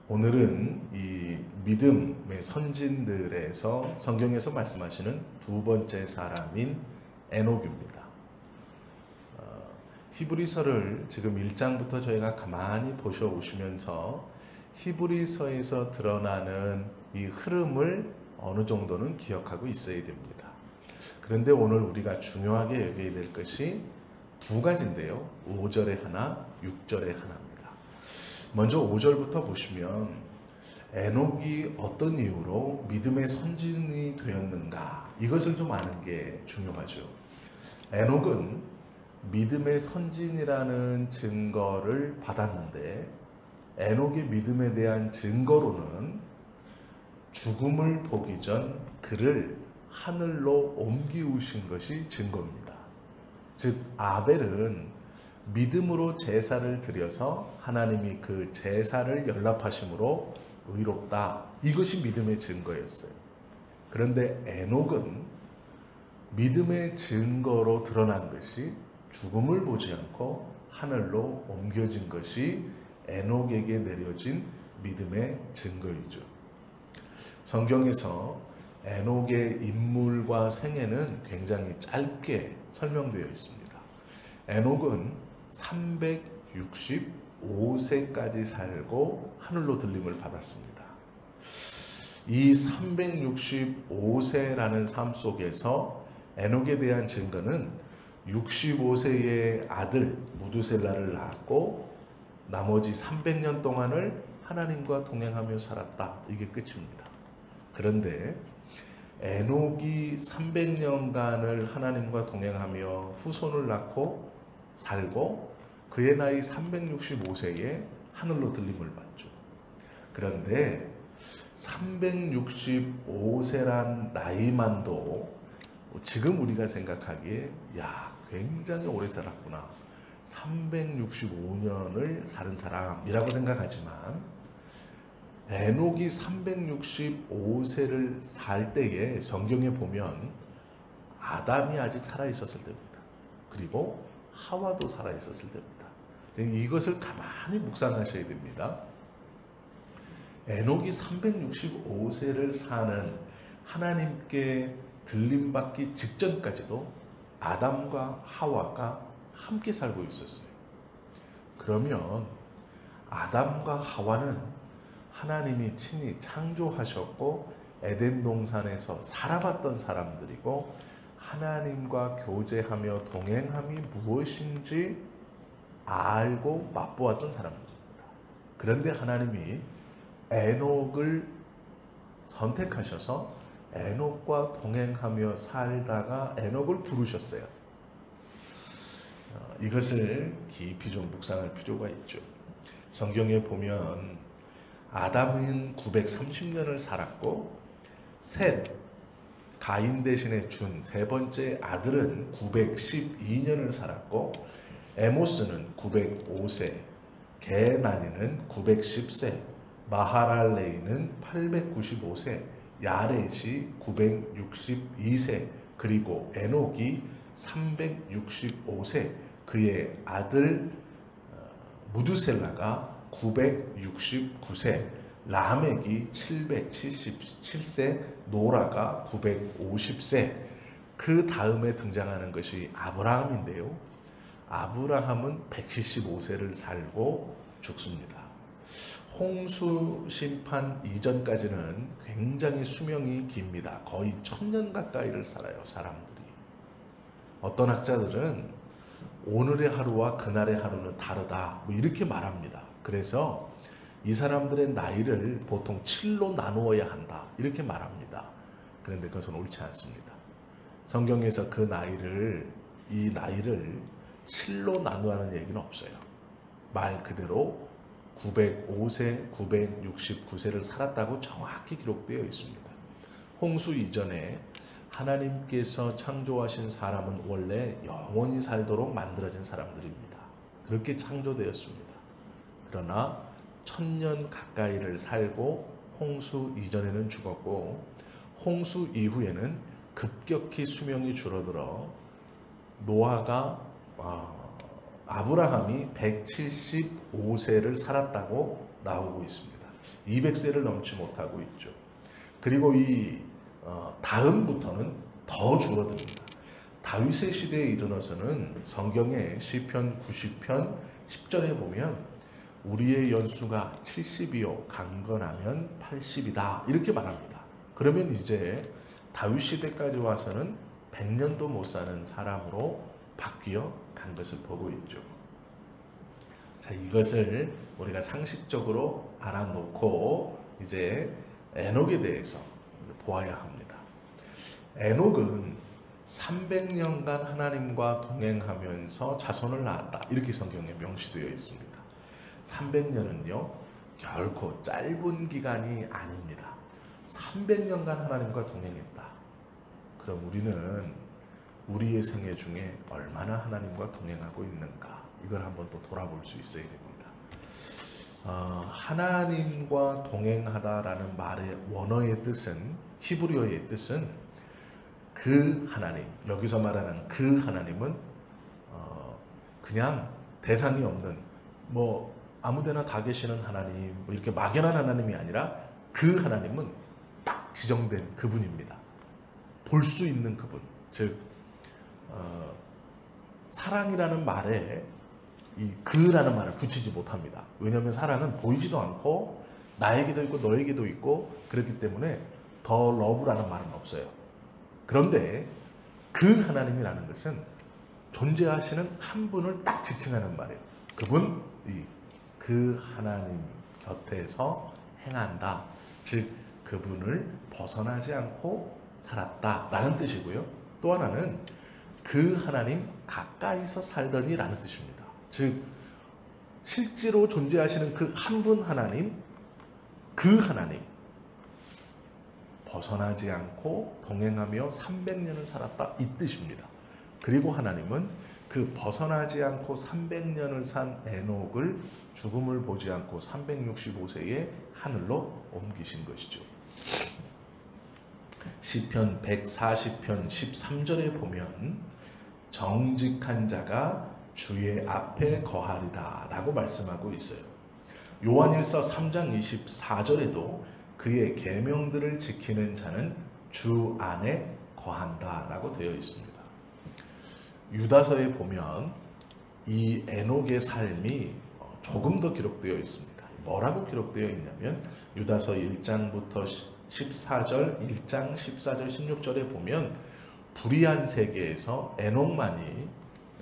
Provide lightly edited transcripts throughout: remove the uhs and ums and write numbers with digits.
오늘은 이 믿음의 선진들에서 성경에서 말씀하시는 두 번째 사람인 에녹입니다. 히브리서를 지금 1장부터 저희가 가만히 보셔오시면서 히브리서에서 드러나는 이 흐름을 어느 정도는 기억하고 있어야 됩니다. 그런데 오늘 우리가 중요하게 여겨야 될 것이 두 가지인데요. 5절에 하나, 6절에 하나입니다. 먼저 5절부터 보시면 에녹이 어떤 이유로 믿음의 선진이 되었는가, 이것을 좀 아는 게 중요하죠. 에녹은 믿음의 선진이라는 증거를 받았는데, 에녹의 믿음에 대한 증거로는 죽음을 보기 전 그를 하늘로 옮기우신 것이 증거입니다. 즉 아벨은 믿음으로 제사를 드려서 하나님이 그 제사를 연락하심으로 의롭다, 이것이 믿음의 증거였어요. 그런데 에녹은 믿음의 증거로 드러난 것이 죽음을 보지 않고 하늘로 옮겨진 것이 에녹에게 내려진 믿음의 증거이죠. 성경에서 에녹의 인물과 생애는 굉장히 짧게 설명되어 있습니다. 에녹은 365세까지 살고 하늘로 들림을 받았습니다. 이 365세라는 삶 속에서 에녹에 대한 증거는 65세의 아들 무두셀라를 낳았고 나머지 300년 동안을 하나님과 동행하며 살았다, 이게 끝입니다. 그런데 에녹이 300년간을 하나님과 동행하며 후손을 낳고 살고 그의 나이 365세에 하늘로 들림을 받죠. 그런데 365세란 나이만도 지금 우리가 생각하기에 굉장히 오래 살았구나, 365년을 사는 사람이라고 생각하지만, 에녹이 365세를 살 때에 성경에 보면 아담이 아직 살아있었을 때입니다. 그리고 하와도 살아있었을 때입니다. 이것을 가만히 묵상하셔야 됩니다. 에녹이 365세를 사는 하나님께 들림받기 직전까지도 아담과 하와가 함께 살고 있었어요. 그러면 아담과 하와는 하나님이 친히 창조하셨고 에덴 동산에서 살아봤던 사람들이고 하나님과 교제하며 동행함이 무엇인지 알고 맛보았던 사람들입니다. 그런데 하나님이 에녹을 선택하셔서 에녹과 동행하며 살다가 에녹을 부르셨어요. 이것을 깊이 좀 묵상할 필요가 있죠. 성경에 보면 아담은 930년을 살았고 셋, 가인 대신에 준 세 번째 아들은 912년을 살았고 에모스는 905세, 게나니는 910세, 마하랄레이는 895세, 야렛이 962세, 그리고 에녹이 365세, 그의 아들 무두셀라가 969세, 라멕이 777세, 노라가 950세. 그 다음에 등장하는 것이 아브라함인데요. 아브라함은 175세를 살고 죽습니다. 홍수 심판 이전까지는 굉장히 수명이 깁니다. 거의 1000년 가까이를 살아요, 사람들이. 어떤 학자들은 오늘의 하루와 그날의 하루는 다르다, 이렇게 말합니다. 그래서 이 사람들의 나이를 보통 7로 나누어야 한다, 이렇게 말합니다. 그런데 그것은 옳지 않습니다. 성경에서 이 나이를 7로 나누라는 얘기는 없어요. 말 그대로 905세, 969세를 살았다고 정확히 기록되어 있습니다. 홍수 이전에 하나님께서 창조하신 사람은 원래 영원히 살도록 만들어진 사람들입니다. 그렇게 창조되었습니다. 그러나 1000년 가까이를 살고 홍수 이전에는 죽었고 홍수 이후에는 급격히 수명이 줄어들어 노아가 아브라함이 175세를 살았다고 나오고 있습니다. 200세를 넘지 못하고 있죠. 그리고 이 다음부터는 더 줄어듭니다. 다윗의 시대에 이르러서는 성경의 시편 90편 10절에 보면 우리의 연수가 70이요 강건하면 80이다 이렇게 말합니다. 그러면 이제 다윗 시대까지 와서는 100년도 못 사는 사람으로 바뀌어 간 것을 보고 있죠. 자, 이것을 우리가 상식적으로 알아놓고 이제 에녹에 대해서 보아야 합니다. 에녹은 300년간 하나님과 동행하면서 자손을 낳았다. 이렇게 성경에 명시되어 있습니다. 300년은요, 결코 짧은 기간이 아닙니다. 300년간 하나님과 동행했다. 그럼 우리는 우리의 생애 중에 얼마나 하나님과 동행하고 있는가? 이걸 한번 또 돌아볼 수 있어야 됩니다. 하나님과 동행하다라는 말의 원어의 뜻은, 히브리어의 뜻은 그 하나님, 여기서 말하는 그 하나님은 그냥 대상이 없는 뭐 아무데나 다 계시는 하나님, 뭐 이렇게 막연한 하나님이 아니라 그 하나님은 딱 지정된 그분입니다. 볼 수 있는 그분, 즉 사랑이라는 말에 이 그라는 말을 붙이지 못합니다. 왜냐하면 사랑은 보이지도 않고 나에게도 있고 너에게도 있고 그렇기 때문에 더 러브라는 말은 없어요. 그런데 그 하나님이라는 것은 존재하시는 한 분을 딱 지칭하는 말이에요. 그분, 그 하나님 곁에서 행한다. 즉 그분을 벗어나지 않고 살았다라는 뜻이고요. 또 하나는 그 하나님 가까이서 살더니 라는 뜻입니다. 즉 실제로 존재하시는 그 한 분 하나님, 그 하나님 벗어나지 않고 동행하며 300년을 살았다 이 뜻입니다. 그리고 하나님은 그 벗어나지 않고 300년을 산 에녹을 죽음을 보지 않고 365세에 하늘로 옮기신 것이죠. 시편 140편 13절에 보면 정직한 자가 주의 앞에 거하리라 라고 말씀하고 있어요. 요한일서 3장 24절에도 그의 계명들을 지키는 자는 주 안에 거한다 라고 되어 있습니다. 유다서에 보면 이 에녹의 삶이 조금 더 기록되어 있습니다. 뭐라고 기록되어 있냐면 유다서 1장부터 14절, 1장 14절, 16절에 보면 불의한 세계에서 에녹만이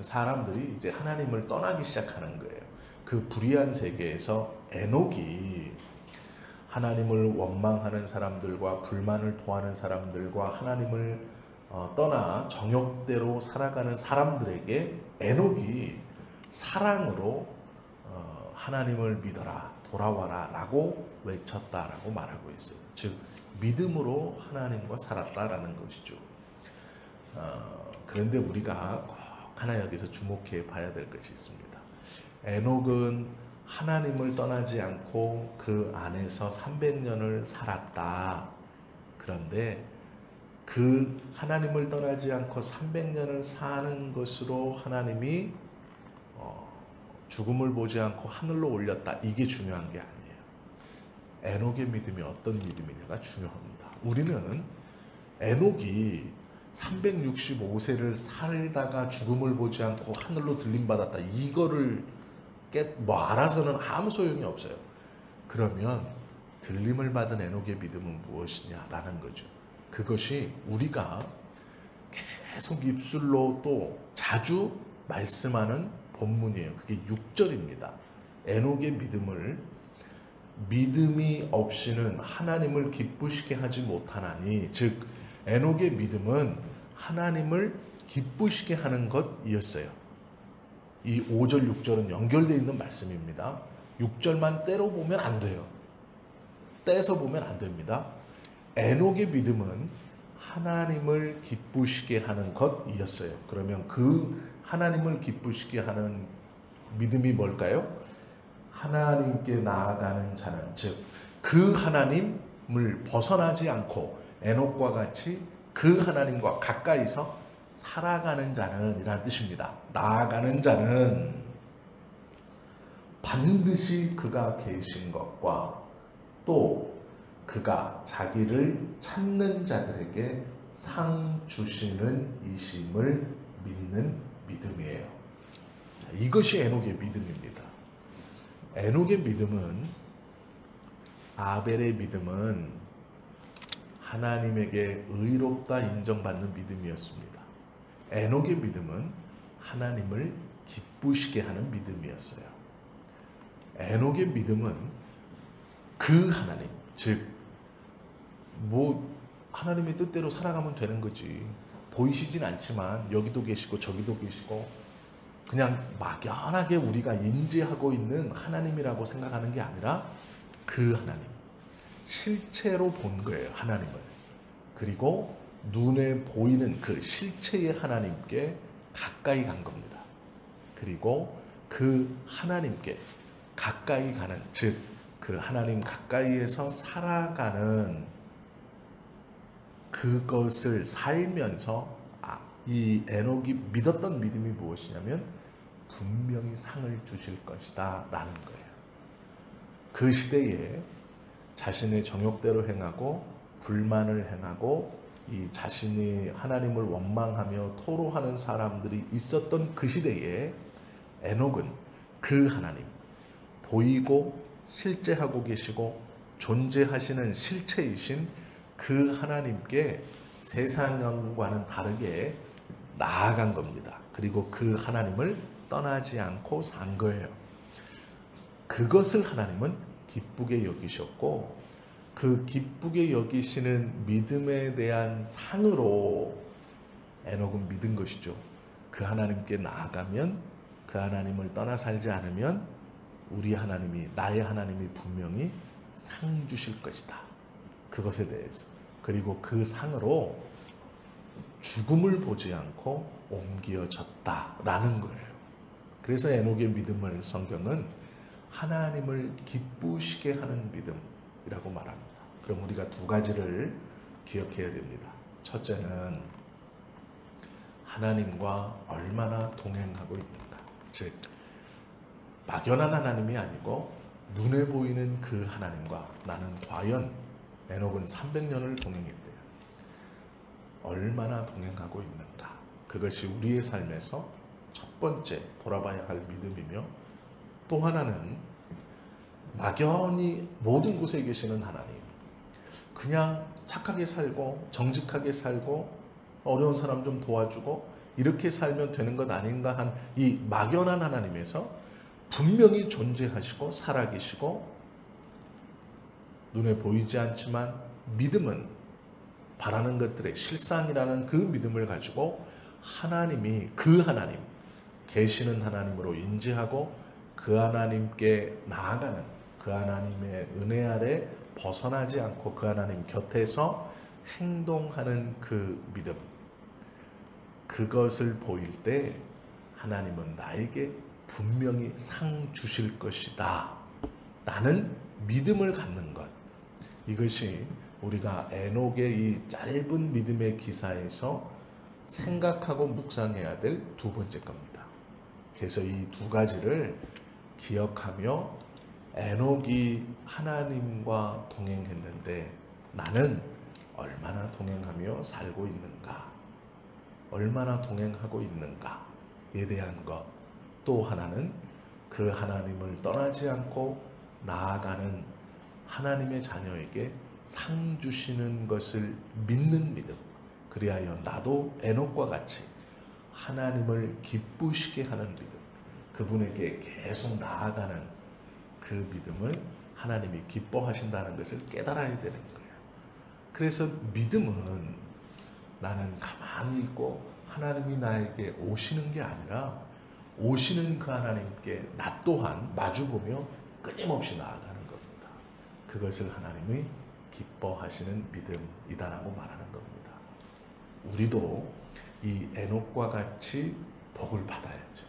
사람들이 이제 하나님을 떠나기 시작하는 거예요. 그 불의한 세계에서 에녹이 하나님을 원망하는 사람들과 불만을 토하는 사람들과 하나님을 떠나 정욕대로 살아가는 사람들에게 에녹이 사랑으로 하나님을 믿어라, 돌아와라 라고 외쳤다라고 말하고 있어요. 즉 믿음으로 하나님과 살았다라는 것이죠. 그런데 우리가 꼭 하나 여기서 주목해 봐야 될 것이 있습니다. 에녹은 하나님을 떠나지 않고 그 안에서 300년을 살았다. 그런데 그 하나님을 떠나지 않고 300년을 사는 것으로 하나님이 죽음을 보지 않고 하늘로 올렸다. 이게 중요한 게 아니에요. 에녹의 믿음이 어떤 믿음이냐가 중요합니다. 우리는 에녹이 365세를 살다가 죽음을 보지 않고 하늘로 들림받았다. 이거를 알아서는 아무 소용이 없어요. 그러면 들림을 받은 에녹의 믿음은 무엇이냐라는 거죠. 그것이 우리가 계속 입술로 또 자주 말씀하는 본문이에요. 그게 6절입니다. 에녹의 믿음이 없이는 하나님을 기쁘시게 하지 못하나니, 즉 에녹의 믿음은 하나님을 기쁘시게 하는 것이었어요. 이 5절, 6절은 연결되어 있는 말씀입니다. 6절만 떼로 보면 안 돼요. 떼서 보면 안 됩니다. 에녹의 믿음은 하나님을 기쁘시게 하는 것이었어요. 그러면 그 하나님을 기쁘시게 하는 믿음이 뭘까요? 하나님께 나아가는 자는, 즉 그 하나님을 벗어나지 않고 에녹과 같이 그 하나님과 가까이서 살아가는 자는 이란 뜻입니다. 나아가는 자는 반드시 그가 계신 것과 또 그가 자기를 찾는 자들에게 상 주시는 이심을 믿는 믿음이에요. 자, 이것이 에녹의 믿음입니다. 에녹의 믿음은, 아벨의 믿음은 하나님에게 의롭다 인정받는 믿음이었습니다. 에녹의 믿음은 하나님을 기쁘시게 하는 믿음이었어요. 에녹의 믿음은 그 하나님, 즉 하나님의 뜻대로 살아가면 되는 거지, 보이시진 않지만 여기도 계시고 저기도 계시고 그냥 막연하게 우리가 인지하고 있는 하나님이라고 생각하는 게 아니라 그 하나님, 실체로 본 거예요, 하나님을. 그리고 눈에 보이는 그 실체의 하나님께 가까이 간 겁니다. 그리고 그 하나님께 가까이 가는, 즉 그 하나님 가까이에서 살아가는 그것을 살면서 이 에녹이 믿었던 믿음이 무엇이냐면 분명히 상을 주실 것이다 라는 거예요. 그 시대에 자신의 정욕대로 행하고 불만을 행하고 이 자신이 하나님을 원망하며 토로하는 사람들이 있었던 그 시대에 에녹은 그 하나님, 보이고 실제하고 계시고 존재하시는 실체이신 그 하나님께 세상과는 다르게 나아간 겁니다. 그리고 그 하나님을 떠나지 않고 산 거예요. 그것을 하나님은 기쁘게 여기셨고, 그 기쁘게 여기시는 믿음에 대한 상으로 에녹은 믿은 것이죠. 그 하나님께 나아가면, 그 하나님을 떠나 살지 않으면 우리 하나님이, 나의 하나님이 분명히 상 주실 것이다, 그것에 대해서. 그리고 그 상으로 죽음을 보지 않고 옮겨졌다라는 거예요. 그래서 에녹의 믿음을 성경은 하나님을 기쁘시게 하는 믿음이라고 말합니다. 그럼 우리가 두 가지를 기억해야 됩니다. 첫째는 하나님과 얼마나 동행하고 있는가. 즉 막연한 하나님이 아니고 눈에 보이는 그 하나님과 나는 과연, 에녹은 300년을 동행했대요. 얼마나 동행하고 있는가. 그것이 우리의 삶에서 첫 번째 돌아봐야 할 믿음이며, 또 하나는 막연히 모든 곳에 계시는 하나님, 그냥 착하게 살고 정직하게 살고 어려운 사람 좀 도와주고 이렇게 살면 되는 것 아닌가 한 이 막연한 하나님에서 분명히 존재하시고 살아계시고, 눈에 보이지 않지만 믿음은 바라는 것들의 실상이라는 그 믿음을 가지고 하나님이, 그 하나님, 계시는 하나님으로 인지하고 그 하나님께 나아가는, 그 하나님의 은혜 아래 벗어나지 않고 그 하나님 곁에서 행동하는 그 믿음, 그것을 보일 때 하나님은 나에게 분명히 상 주실 것이다 라는 믿음을 갖는 것, 이것이 우리가 에녹의 이 짧은 믿음의 기사에서 생각하고 묵상해야 될 두 번째 겁니다. 그래서 이 두 가지를 기억하며 에녹이 하나님과 동행했는데 나는 얼마나 동행하며 살고 있는가, 얼마나 동행하고 있는가에 대한 것, 또 하나는 그 하나님을 떠나지 않고 나아가는 하나님의 자녀에게 상 주시는 것을 믿는 믿음, 그리하여 나도 에녹과 같이 하나님을 기쁘시게 하는 믿음, 그분에게 계속 나아가는 그 믿음을 하나님이 기뻐하신다는 것을 깨달아야 되는 거예요. 그래서 믿음은 나는 가만히 있고 하나님이 나에게 오시는 게 아니라 오시는 그 하나님께 나 또한 마주보며 끊임없이 나아가는 겁니다. 그것을 하나님이 기뻐하시는 믿음이다라고 말하는 겁니다. 우리도 이 에녹과 같이 복을 받아야죠.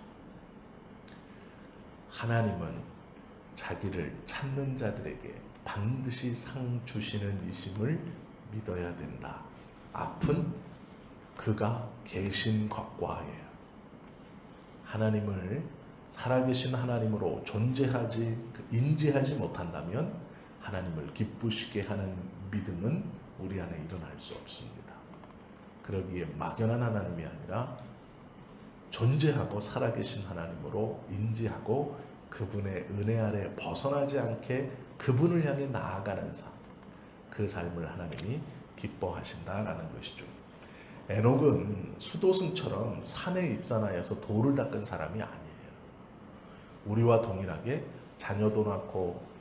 하나님은 자기를 찾는 자들에게 반드시 상 주시는 이심을 믿어야 된다. 앞은 그가 계신 것과예요. 하나님을 살아계신 하나님으로 인지하지 못한다면 하나님을 기쁘시게 하는 믿음은 우리 안에 일어날 수 없습니다. 그러기에 막연한 하나님이 아니라 존재하고 살아계신 하나님으로 인지하고 그분의 은혜 아래 벗어나지 않게 그분을 향해 나아가는 삶, 그 삶을 하나님이 기뻐하신다라는 것이죠. 에녹은 수도승처럼 산에 입산하여서 돌을 닦은 사람이 아니에요. 우리와 동일하게 자녀도 낳고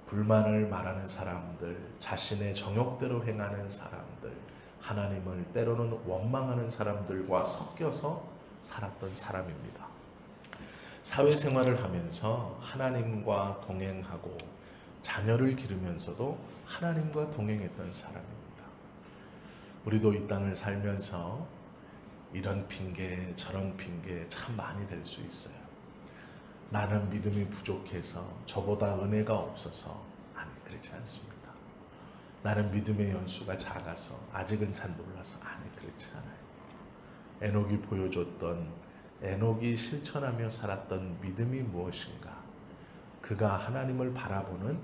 불만을 말하는 사람들, 자신의 정욕대로 행하는 사람들, 하나님을 때로는 원망하는 사람들과 섞여서 살았던 사람입니다. 사회생활을 하면서 하나님과 동행하고 자녀를 기르면서도 하나님과 동행했던 사람입니다. 우리도 이 땅을 살면서 이런 핑계 저런 핑계 참 많이 될 수 있어요. 나는 믿음이 부족해서, 저보다 은혜가 없어서. 아니, 그렇지 않습니다. 나는 믿음의 연수가 작아서, 아직은 잘 몰라서. 아니, 그렇지 않아요. 에녹이 보여줬던, 에녹이 실천하며 살았던 믿음이 무엇인가, 그가 하나님을 바라보는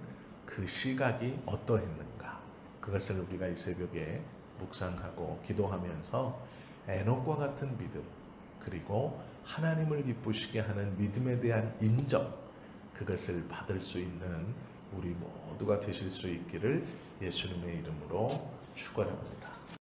그 시각이 어떠했는가, 그것을 우리가 이 새벽에 묵상하고 기도하면서 에녹과 같은 믿음, 그리고 하나님을 기쁘시게 하는 믿음에 대한 인정, 그것을 받을 수 있는 우리 모두가 되실 수 있기를 예수님의 이름으로 축원합니다.